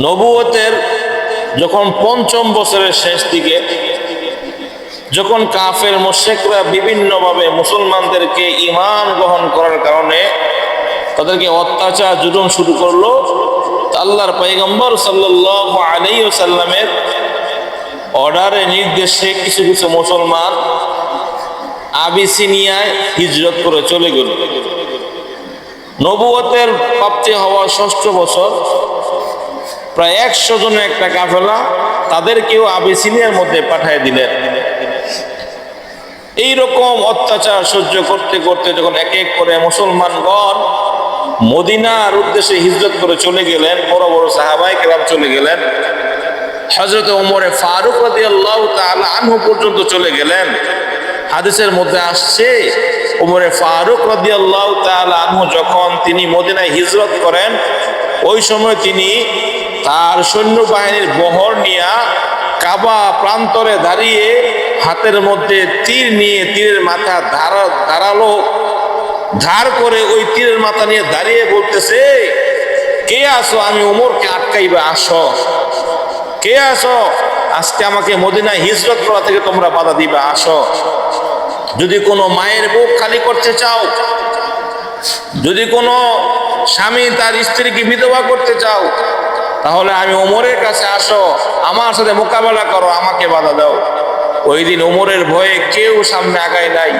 নবুয়তের যখন পঞ্চম বছরের শেষ দিকে, যখন কাফের মুশরিকরা বিভিন্নভাবে মুসলমানদেরকে ঈমান গ্রহণ করার কারণে তাদেরকে অত্যাচার জুলুম শুরু করলো, আল্লাহর পয়গম্বর সাল্লাল্লাহু আলাইহি ওয়াসাল্লামের অর্ডারে নির্দেশে কিছু কিছু মুসলমান আবিসিনিয়ায় হিজরত করে চলে গেল। নবুয়তের প্রাপ্তি হওয়ার ৬ষ্ঠ বছর প্রায় ১০০ জনের একটা কাফেলা তাদেরকেও আবিসিনিয়ার মধ্যে পাঠিয়ে দিলেন। এইরকম অত্যাচার সহ্য করতে করতে যখন এক এক করে মুসলমানগণ মদিনার উদ্দেশ্যে হিজরত করে চলে গেলেন, বড় বড় সাহাবায়ে কেরাম চলে গেলেন, হযরত ওমরে ফারুক রাদিয়াল্লাহু তাআলা আনহু পর্যন্ত চলে গেলেন। হাদিসের মধ্যে আসছে ওমরে ফারুক রাদিয়াল্লাহু তাআলা আনহু যখন তিনি মদিনায় হিজরত করেন, ওই সময় তিনি তার সৈন্যবাহিনীর বহর নিয়ে কাবা প্রান্তরে দাঁড়িয়ে হাতের মধ্যে তীর নিয়ে তীরের মাথা ধারালো ধার করে ওই তীরের মাথা নিয়ে দাঁড়িয়ে বলতেছে, কে আসো? আমি ওমরকে আটকাইবা, আসো। কে আসো? আজকে আমাকে মদিনায় হিজরত করা থেকে তোমরা বাধা দিবা, আসো। যদি কোনো মায়ের বুক খালি করতে চাও, যদি কোনো স্বামী তার স্ত্রীকে বিধবা করতে চাও, তাহলে আমি ওমরের কাছে আসো, আমার সাথে মোকাবেলা করো, আমাকে বাধা দাও। ওই দিন ওমরের ভয়ে কেউ সামনে আগায় নাই।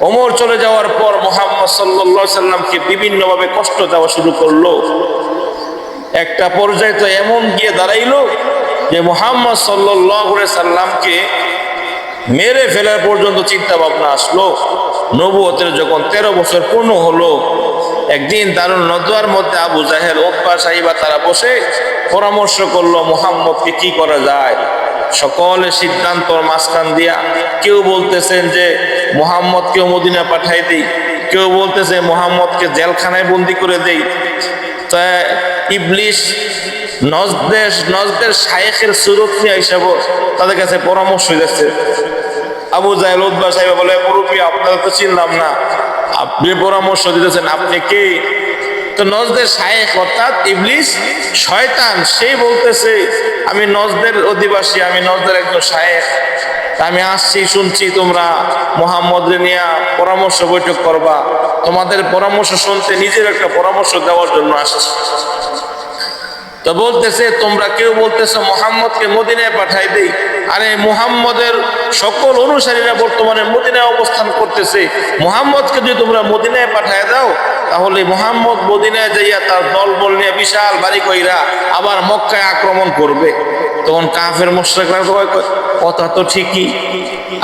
ওমর চলে যাওয়ার পর মুহাম্মদ সাল্লাল্লাহু আলাইহি সাল্লামকে বিভিন্নভাবে কষ্ট দেওয়া শুরু করলো। একটা পর্যায়ে তো এমন গিয়ে দাঁড়াইলো যে মুহাম্মদ সাল্লাল্লাহু আলাইহি সাল্লামকে মেরে ফেলার পর্যন্ত চিন্তা ভাবনা আসলো। নবুয়তের যখন 13 বছর পূর্ণ হলো, একদিন দারুন নদওয়ার মধ্যে আবু জাহেল, উতবা, সাইবা তারা বসে পরামর্শ করলো মুহাম্মদকে কি করা যায়। সকলে সিদ্ধান্তর মাঝখান দিয়া কেউ বলতেছেন যে মুহাম্মদকেও মদিনা পাঠাই দেই, কেউ বলতেছে মুহাম্মদকে জেলখানায় বন্দি করে দেই। তা ইবলিস নজদের শায়েখের সুরত নিয়ে হিসাব তাদের কাছে পরামর্শ দিচ্ছে। আবু জাহেল, উতবা, সাইবা বলে, মুরব্বী আপনারা তো চিনলাম না, আপনি পরামর্শ দিতেছেন, আপনি কে? তো নজদের শায়েখ অর্থাৎ ইবলিস শয়তান, সেই বলতেছে আমি নজদের অধিবাসী, আমি নজদের একজন শায়েখ, আমি আসছি, শুনছি তোমরা মুহাম্মদকে নিয়ে পরামর্শ বৈঠক করবা, তোমাদের পরামর্শ শুনতে নিজের একটা পরামর্শ দেওয়ার জন্য আসছি। তো বলতেছে তোমরা কেউ বলতেছে মুহাম্মদকে মদিনায় পাঠাই দেই। আরে মুহাম্মদের সকল অনুসারীরা বর্তমানে মদিনায় অবস্থান করতেছে, মুহাম্মদকে যদি তোমরা মদিনায় পাঠায় দাও, তাহলে মুহাম্মদ মদিনায় যাইয়া তার দলবল নিয়ে বিশাল বাড়ি কইরা আবার মক্কায় আক্রমণ করবে। তখন কাফের মুশরিকরা কথা তো ঠিকই।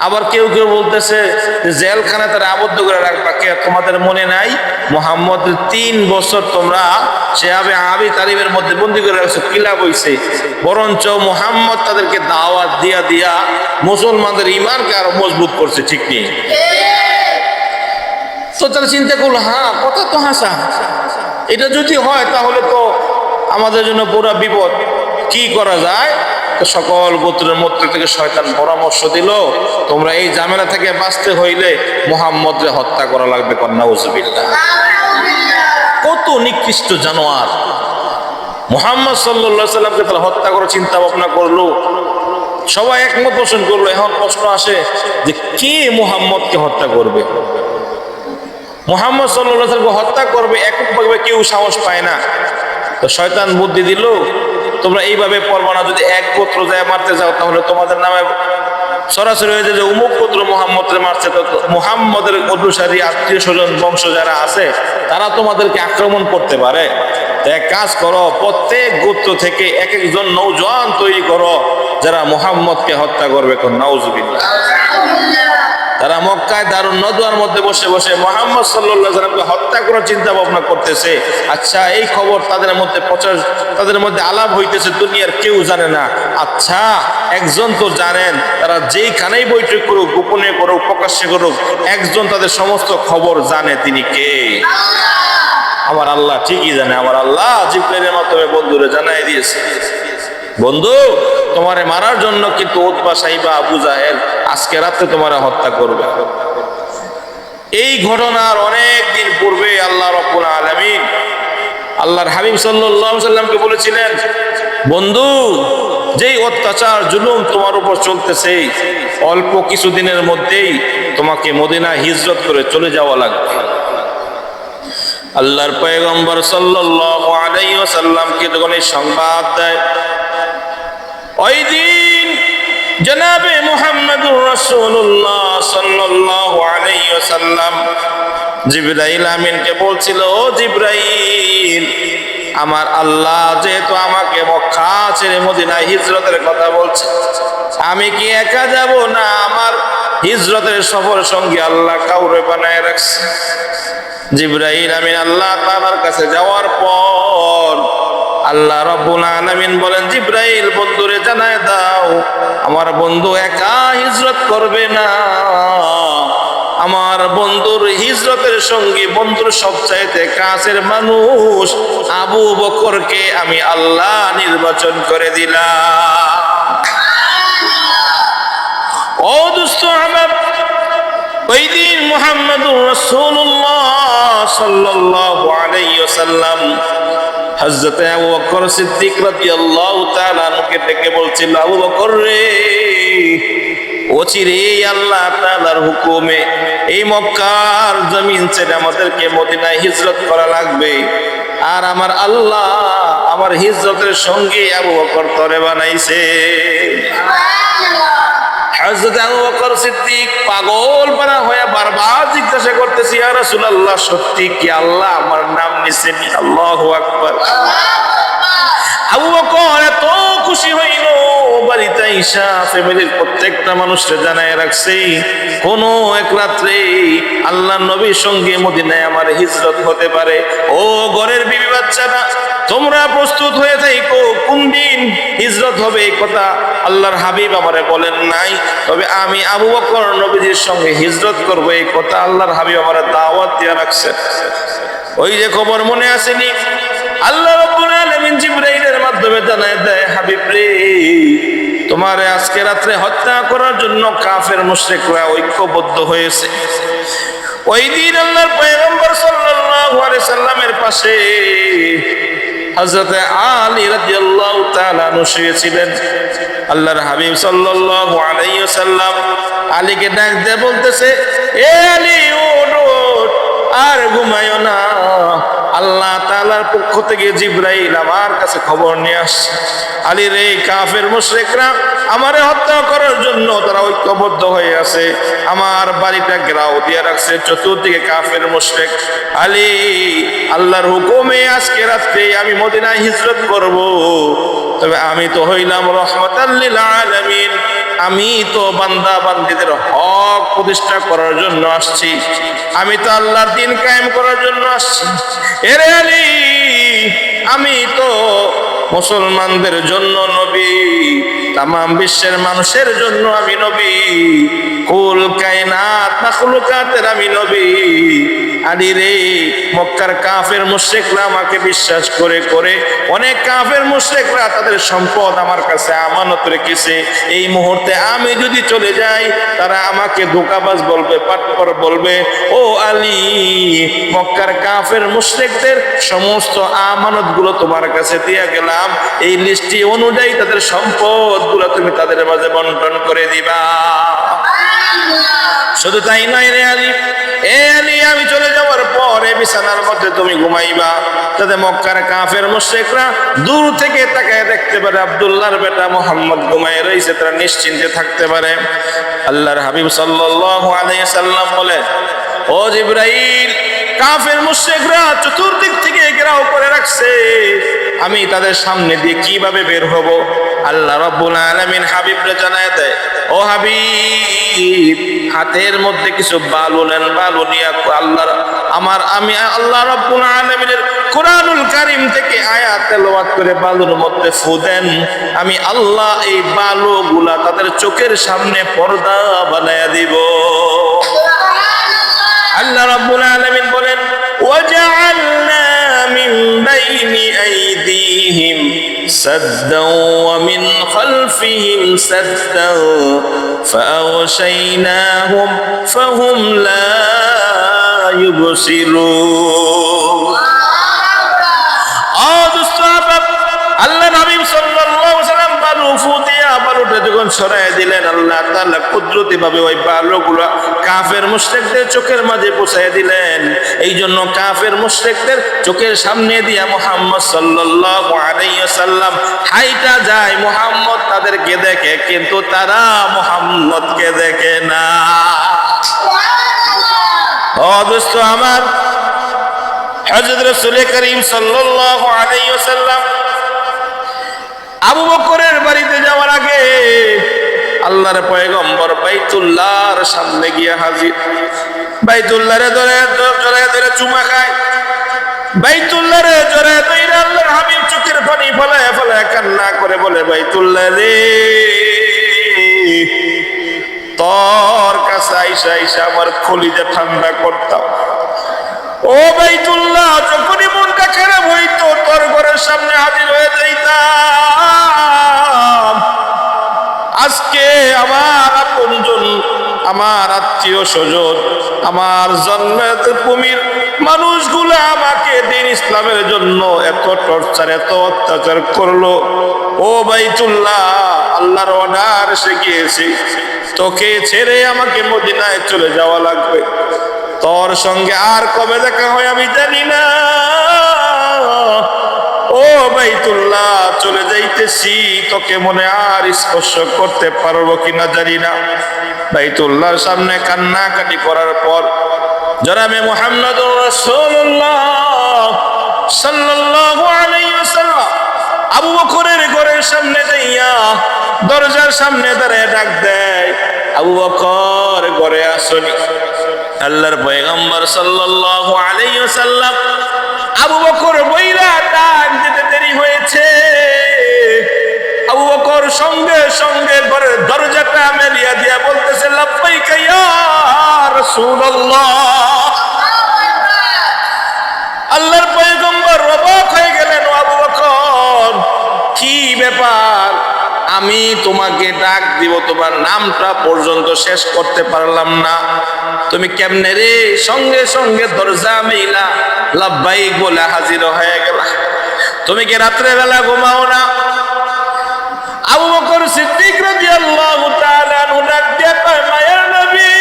আবার কেউ কেউ বলতেছে যে জেলখানায় তারা আবদ্ধ করে রাখবা, কে তোমাদের মনে নাই মুহাম্মদের 3 বছর তোমরা সেভাবে আবি তালিবের মধ্যে বন্দি করে রাখছো, কি লাভ হইছে? বরঞ্চ মুহাম্মদ তাদেরকে দাওয়াত দিয়া দিয়া মুসলমানদের ঈমানকে আরো মজবুত করছে, ঠিক নেই? তো তারা চিন্তা করলো, হ্যাঁ কথা তো হাসা, এটা যদি হয় তাহলে তো আমাদের জন্য পুরো বিপদ, কি করা যায়? তো সকল গোত্রের মধ্যে থেকে শয়তান পরামর্শ দিল, তোমরা এই ঝামেলা থেকে বাঁচতে হইলে মুহাম্মদকে হত্যা করা লাগবে। নাউজুবিল্লাহ। কত নিকৃষ্ট জানোয়ার! মুহাম্মদ সাল্লাল্লাহু আলাইহি সাল্লামকে তারা হত্যা করার চিন্তা ভাবনা করলো, সবাই একমত পোষণ করলো। এখন প্রশ্ন আসে যে কে মুহাম্মদকে হত্যা করবে? মুহাম্মদ সাল্লাল্লাহু আলাইহি সাল্লামকে হত্যা করবে এককভাবে কেউ সাহস পায় না। তো শয়তান বুদ্ধি দিল, তোমরা এইভাবে পড়বা না, যদি এক গোত্র যায় মারতে যাও তাহলে তোমাদের নামে সরাসরি হয়ে যায় যে অমুক গোত্র মুহাম্মদকে মারছে। তো মুহাম্মদের অনুসারী আত্মীয় স্বজন বংশ যারা আছে তারা তোমাদেরকে আক্রমণ করতে পারে। তো এক কাজ করো, প্রত্যেক গোত্র থেকে এক একজন নওজোয়ান তৈরি করো যারা মুহাম্মদকে হত্যা করবে। নাউজুবিল্লাহ। তারা মক্কায় দারুন নদওয়ার মধ্যে বসে বসে মুহাম্মদ সাল্লাল্লাহু আলাইহি ওয়াসাল্লামকে হত্যা করার চিন্তা ভাবনা করতেছে। আচ্ছা, এই খবর তাদের মধ্যে আলাপ হইতেছে, দুনিয়ার কেউ জানে না। আচ্ছা, একজন তো জানেন, তারা যেইখানেই বৈঠক করুক, গোপনে করুক, প্রকাশ্যে করুক, একজন তাদের সমস্ত খবর জানে, তিনি কে? আমার আল্লাহ ঠিকই জানে। আমার আল্লাহ জিবরাইলের মাধ্যমে বন্ধুরে জানাই দিয়েছে, বন্ধু তোমারে মারার জন্য কিন্তু উতবা, সাইবা, আবু জাহেল আজকে রাতে তোমারে হত্যা করবে। এই ঘটনার অনেক দিন পূর্বে আল্লাহ রাব্বুল আলামিন আল্লাহর হাবিব সাল্লাল্লাহু আলাইহি সাল্লামকে বলেছিলেন, বন্ধু, যেই অত্যাচার জুলুম তোমার উপর চলতেছে, অল্প কিছুদিনের মধ্যেই তোমাকে মদিনা হিজরত করে চলে যাওয়া লাগবে। আল্লাহর পয়গম্বর সাল্লাল্লাহু আলাইহি ওয়াসাল্লামকে যখন এই সংবাদ দেয়, ওই দিন জনাবে মুহাম্মদুর রাসূলুল্লাহ সাল্লাল্লাহু আলাইহি ওয়াসাল্লাম জিবরাইল আমিনকে বলছিল, ও জিবরাইল, আমার আল্লাহ যেহেতু আমাকে মক্কা ছেড়ে মদিনায় হিজরতের কথা বলছে, আমি কি একা যাব না আমার হিজরতের সফর সঙ্গী আল্লাহ কাউরে বানায় রাখছে? জিবরাইল আমিন আল্লাহ তাআলার কাছে যাওয়ার পর আল্লাহ রাব্বুল আলামিন বলেন, জিবরাইল, বন্ধুরে জানায় দাও, আমার বন্ধু একা হিজরত করবে না, আমার বন্ধুর হিজরতের সঙ্গী, বন্ধুর সবচাইতে কাছের মানুষ আবু বকরকে আমি আল্লাহ নির্বাচন করে দিলাম। ও দোস্ত আমার, ওই দিন মুহাম্মদুর রাসূলুল্লাহ সাল্লাল্লাহু আলাইহি ওয়াসাল্লাম হযরত আবু বকর সিদ্দিক রাদিয়াল্লাহু তাআলা আনহুকে ডেকে বলছিল, আবু বকর রে, অচিরে আল্লাহ তাআলার হুকুমে এই মক্কার জমিন ছেড়ে আমাদেরকে মদিনায় হিজরত করা লাগবে, আর আমার আল্লাহ আমার হিজরতের সঙ্গে আবু বকর তরে বানাইছে। হযরত আবু বকর সিদ্দিক পাগল পারা হয়ে বারবার জিজ্ঞাসা করতেছি, ইয়া রাসূলুল্লাহ, সত্যি কি আল্লাহ আমার নাম নিছেন? আল্লাহু আকবার। আবু বকর এত খুশি হইল, বাড়িতে ঈশা ফ্যামিলির প্রত্যেকটা মানুষকে জানায় রাখছে, কোন এক রাত্রে আল্লাহ নবীর সঙ্গে মদিনায় আমার হিজরত হতে পারে। ও ঘরের বিবি বাচ্চারা, তোমরা প্রস্তুত হয়ে থাকো, কোন দিন হিজরত হবে এই কথা আল্লাহর হাবিব আমারে বলেন নাই, তবে আমি আবু বকর নবীজির সঙ্গে হিজরত করব এই কথা আল্লাহর হাবিব আমারে দাওয়াত দিয়ে রাখছেন। ওই যে খবর মনে আসেনি, আল্লাহ রাব্বুল আলামিন জিবরাইলের মাধ্যমে জানায় দেয়, হাবিব রে, তোমারে আজকে রাত্রে হত্যা করার জন্য কাফের মুশরিকরা ঐক্যবদ্ধ হয়েছে। ওই দিন আল্লাহর পয়গম্বর সাল্লাল্লাহু আলাইহি সাল্লামের পাশে হযরত আলী রাদিয়াল্লাহু তাআলা আনহু শুয়েছিলেন। আল্লাহর হাবিব সাল্লাল্লাহু আলাইহি ওয়াসাল্লাম আলীকে ডাক দিয়ে বলতেছে, এ আলী, ওঠ, আর ঘুমায়ো না, আল্লাহ তাআলার পক্ষ থেকে জিবরাইল আমার কাছে খবর নিয়ে আসছে। আলী রে, কাফের মুশরিকরা আমারে হত্যা করার জন্য তারা ঐক্যবদ্ধ হয়ে আছে, আমার বাড়িটা ঘেরাও দিয়ে রাখছে, চতুর্দিকে কাফের মুশরিক। আলী, আল্লাহর হুকুমে আজকে রাত্রে আমি মদিনায় হিজরত করব, তবে আমি তো হইলাম রাহমাতাল লিল আলামিন, আমি তো বান্দা বান্দীদের হক প্রতিষ্ঠা করার জন্য আসছি, আমি তো আল্লাহর দ্বীন কায়েম করার জন্য আসছি। এরে আলী, আমি তো মুসলমানদের জন্য নবী, তামাম বিশ্বের মানুষের জন্য আমি নবী, কুল কায়নাত মাখলুকাতের আমি নবী। আলী রে, মক্কার কাফের মুশরিকরা আমাকে বিশ্বাস করে করে অনেক কাফের মুশরিকরা তাদের সম্পদ আমার কাছে আমানত রেখেছে, এই মুহূর্তে আমি যদি চলে যাই তারা আমাকে ধোঁকাবাজ বলবে, পাটপর বলবে। ও আলী, মক্কার কাফের মুশরিকদের সমস্ত আমানত গুলো তোমার কাছে দিয়ে গেলাম, এই লিস্টি অনুযায়ী তাদের সম্পদ গুলো তুমি তাদের মাঝে বন্টন করে দিবা। শুধু তাই নয় রে আলী, এ আলী, আমি চলে যাওয়ার পরে বিছানার মধ্যে তুমি ঘুমাইবা, যাতে মক্কার কাফের মুশরিকরা দূর থেকে তাকায় দেখতে পারে আব্দুল্লাহর বেটা মুহাম্মদ ঘুমায় রয়েছে, তারা নিশ্চিন্তে থাকতে পারে। আল্লাহর হাবিব সাল্লাল্লাহু আলাইহি সাল্লাম বলে, ও জিবরাইল, কাফের মুশরিকরা চতুর্দিক থেকে ঘেরাও করে রাখছে, আমি তাদের সামনে দিয়ে কিভাবে বের হব? আল্লাহ রাব্বুল আলামিন হাবিবরে জানায় দেয়, ও হাবিব, হাতের মধ্যে কিছু বালু নেন, বালু নিয়ে আমি আল্লাহ রাব্বুল আলামিনের কোরআনুল কারীম থেকে আয়াত তেলাওয়াত করে বালুর মধ্যে ফু দেন, আমি আল্লাহ এই বালুগুলা তাদের চোখের সামনে পর্দা বানায়া দিব। আল্লাহ রাব্বুল আলামিন বলেন, ওয়াজআলনা মিন বাইনি আইদিহিম সাদ্দাও ওয়া মিন খালফিহিম সাদ্দাও ফাআগশাইনাহুম ফাহুম লা ইউবসিরুন। আল্লাহ নবী সাল্লাল্লাহু আলাইহি ওয়াসাল্লাম বালু ফুতিয়া বালুটা যখন সরায় দিলেন, আল্লাহ তাআলা কুদরতি ভাবে ওই বালুগুলো কাফের মুশরিকদের চোখের মাঝে পৌঁছায় দিলেন। এই জন্য কাফের মুশরিকদের চোখের সামনে দিয়া মুহাম্মদ সাল্লাল্লাহু আলাইহি ওয়াসাল্লাম হাইটা যায়, মুহাম্মদ তাদেরকে দেখে কিন্তু তারা মুহাম্মদকে দেখে না। ও দোস্ত আমার, হযরত রাসূল করিম সাল্লাল্লাহু আলাইহি ওয়াসাল্লাম আবু বকরের বাড়িতে যাওয়ার আগে আল্লাহর পয়গম্বর বাইতুল্লাহর সামনে গিয়ে হাজির। বাইতুল্লাহরে ধরে চুমা খায়, বাইতুল্লাহরে ধরে আল্লাহর হাবিব চোখের পানি ফলায় ফলায় কান্না করে বলে, বাইতুল্লাহ রে, তোর কাছে আইসা আইসা আমার কলিজা ঠান্ডা করতাম। ও বাইতুল্লাহ, যখনই মনটা খারাপ হইতো তোর ঘরের সামনে হাজির হয়ে যাইতাম। আজকে আমার আপনজন, আমার আত্মীয় স্বজন, আমার জন্মের ভূমির মানুষগুলো আমাকে দিন ইসলামের জন্য এত টর্চার, এত অত্যাচার করলো। ও বাইতুল্লাহ, আল্লাহর অর্ডার এসে গিয়েছে, তোকে ছেড়ে আমাকে মদিনায় চলে যাওয়া লাগবে। তোর সঙ্গে আর কবে দেখা হয় আমি জানি না। ও বাইতুল্লাহ, চলে যাইতেছি, তোকে মনে আর স্পর্শ করতে পারবো কিনা জানি না। বাইতুল্লাহর সামনে কান্নাকাটি করার পর জনাবে মুহাম্মদুর রাসূলুল্লাহ সাল্লাল্লাহু আলাইহি ওয়াসাল্লাম আবু বকরের ঘরের সামনে যাইয়া দরজার সামনে দাঁড়িয়ে ডাক দেয়, আবু বকর ঘরে আসনি। আল্লাহর পয়গম্বর সাল্লাল্লাহু আলাইহি ওয়াসাল্লাম আবু বকর বইরা ডাক দিতে দেরি হয়েছে। আবু বকর সঙ্গে সঙ্গে ঘরের দরজাটা মেলিয়া দিয়া বলতেছে, লাব্বাইকা ইয়া রাসূলুল্লাহ। আল্লাহর পয়গম্বর অবাক হয়ে গেলেন, আবু বকর কি ব্যাপার? আমি তোমাকে ডাক দিব, তোমার নামটা পর্যন্ত শেষ করতে পারলাম না, তুমি কেমনে রে সঙ্গে সঙ্গে দরজা মেলা লাব্বাইক বলে হাজির হয়ে গেলা? তুমি কি রাত্রে বেলা ঘুমাও না? আবু বকর সিদ্দিক রাদিয়াল্লাহু তাআলা আনহু ডাক দিয়ে কয়, মায়ের নবী,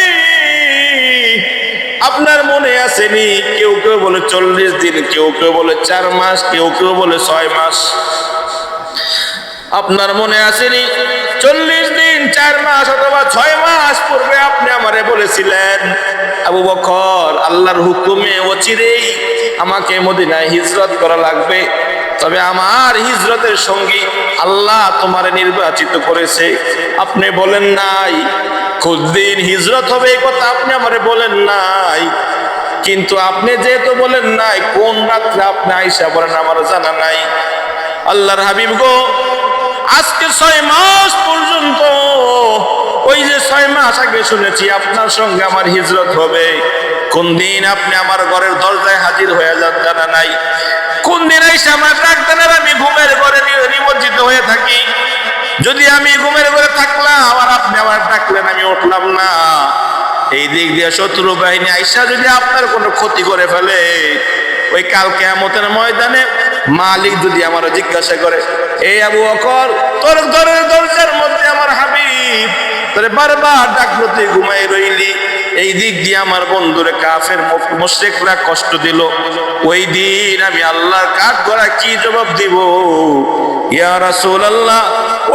আপনার মনে আসেনি? কেউ কেউ বলে 40 দিন, কেউ কেউ বলে 4 মাস, কেউ কেউ বলে 6 মাস। আপনার মনে আসেনি 40 দিন 4 মাস অথবা 6 মাস পূর্বে আপনি আমারে বলেছিলেন, আবু বকর, আল্লাহর হুকুমে অচিরেই আমাকে মদিনায় হিজরত করা লাগবে, তবে আমার হিজরতের সঙ্গী আল্লাহ তোমারে নির্বাচিত করেছে। আপনি বলেন নাই কোন দিন হিজরত হবে, এই কথা আপনি আমারে বলেন নাই। কিন্তু আপনি যেহেতু বলেন নাই, কোন রাত্রে আপনি আইসা বলেন আমার জানা নাই। আল্লাহর হাবিব গো, আজকে 6 মাস পর্যন্ত, ওই যে 6 মাস আগে শুনেছি আপনার সঙ্গে আমার হিজরত হবে, কোন দিন আপনি আমার ঘরের দরজায় হাজির হয়ে যান জানা নাই। কোন দিন এসে আমার ডাক দেন, আমি ঘুমের ঘরে নিমজ্জিত হয়ে থাকি। যদি আমি ঘুমের ঘরে থাকলাম আর আপনি আমার ডাকলেন, আমি উঠলাম না, এই দিক দিয়ে শত্রু বাহিনী আইসা যদি আপনার কোনো ক্ষতি করে ফেলে, ওই কাল কিয়ামতের ময়দানে মালিক যদি আমার জিজ্ঞাসা করে, এই আবু বকর, তোর ঘরের দরজার মধ্যে আমার হাবিব তোরে বারবার ডাকলো, তুই ঘুমাই রইলি, এই দিক দিয়ে আমার বন্ধুরে কাফের মুশরিকরা কষ্ট দিল, ওই দিন আমি আল্লাহর কাঠ গড়া কি জবাব দিব? ইয়া রাসূলুল্লাহ,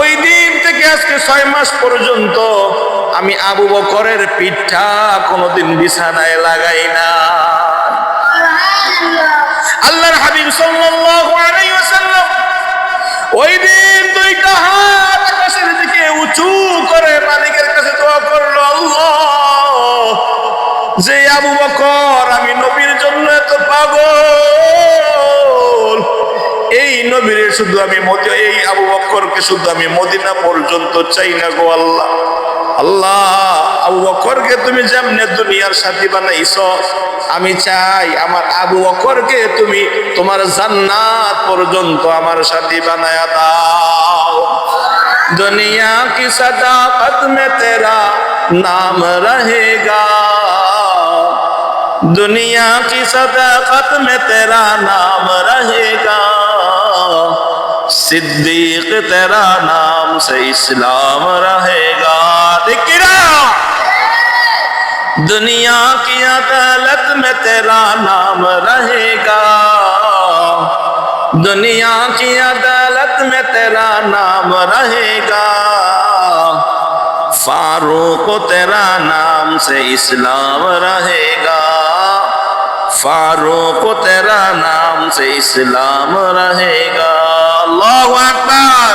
ওই দিন থেকে আজকে 6 মাস পর্যন্ত আমি আবু বকরের পিঠা কোনোদিন বিছানায় লাগাই না। আল্লাহর হাবিব সাল্লাল্লাহু আলাইহি ওয়াসাল্লাম ওই দিন 2টা হাত আকাশের দিকে উঁচু করে মালিকের কাছে দোয়া করলো, আল্লাহ, যে আবু বকর আমি নবীর জন্য এত পাগল, এই নবীর শুধু আমি এই আবু বকরকে শুধু আমি মদিনা পর্যন্ত চাই না গো আল্লাহ। আল্লাহ, আবু বকরকে তুমি যেমনে দুনিয়ার সাথী বানাইছো, আমি চাই আমার আবু বকরকে তুমি তোমার জান্নাত পর্যন্ত আমার সাথী বানায়া দাও। দুনিয়া কি সদাকত মে তেরা নাম রহেগা, दुनिया की सदाकत में तेरा नाम रहेगा, सिद्दीक तेरा नाम से इस्लाम रहेगा। देखिए दुनिया की अदालत में तेरा नाम रहेगा, दुनिया की अदालत में तेरा नाम रहेगा। फारूक तेरा नाम से इस्लाम रहेगा, फारूक तेरा नाम से इस्लाम रहेगा। अल्लाहु अकबर।